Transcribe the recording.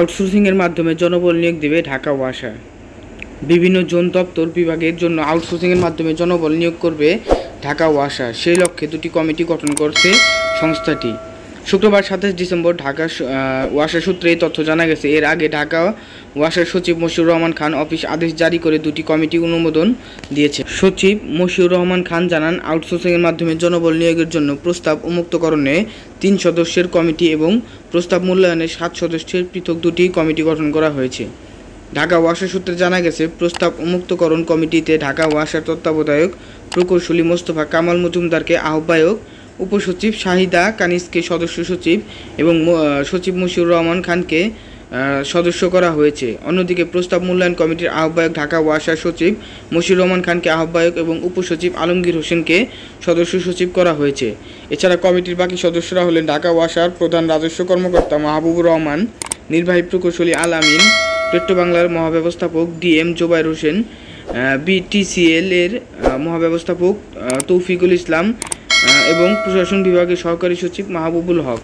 আউটসোর্সিংয়ের মাধ্যমে জনবল নিয়োগ দেবে ঢাকা ওয়াসা। বিভিন্ন জোন দপ্তর বিভাগের জন্য আউটসোর্সিংয়ের মাধ্যমে জনবল নিয়োগ করবে ঢাকা ওয়াসা। সেই লক্ষ্যে দুটি কমিটি গঠন করছে সংস্থাটি। শুক্রবার 27 ডিসেম্বর ঢাকা ওয়াসা সূত্রে এই তথ্য জানা গেছে। এর আগে ঢাকা ওয়াসার সচিব মশিউর রহমান খান অফিস আদেশ জারি করে দুটি কমিটি অনুমোদন দিয়েছে। সচিব মশিউর রহমান খান জানান, আউটসোর্সিংয়ের মাধ্যমে জনবল নিয়োগের জন্য প্রস্তাব উন্মুক্তকরণে 3 সদস্যের কমিটি এবং প্রস্তাব মূল্যায়নে 7 সদস্যের পৃথক দুটি কমিটি গঠন করা হয়েছে। ঢাকা ওয়াসা সূত্রে জানা গেছে, প্রস্তাব উন্মুক্তকরণ কমিটিতে ঢাকা ওয়াসার তত্ত্বাবধায়ক প্রকৌশলী মোস্তফা কামাল মজুমদারকে আহ্বায়ক, উপসচিব শাহিদা কানিসকে সদস্য সচিব এবং সচিব মশিউর রহমান খানকে সদস্য করা হয়েছে। অন্যদিকে প্রস্তাব মূল্যায়ন কমিটির আহ্বায়ক ঢাকা ওয়াসার সচিব মশিউর রহমান খানকে আহ্বায়ক এবং উপসচিব আলমগীর হোসেনকে সদস্য সচিব করা হয়েছে। এছাড়া কমিটির বাকি সদস্যরা হলেন ঢাকা ওয়াসার প্রধান রাজস্ব কর্মকর্তা মাহবুবুর রহমান, নির্বাহী প্রকৌশলী আল আমিন, পেট্রোবাংলার মহাব্যবস্থাপক ডিএম জোবায়ের হোসেন, বিটিসিএল এর মহাব্যবস্থাপক তৌফিকুল ইসলাম এবং প্রশাসন বিভাগের সহকারী সচিব মাহবুবুল হক।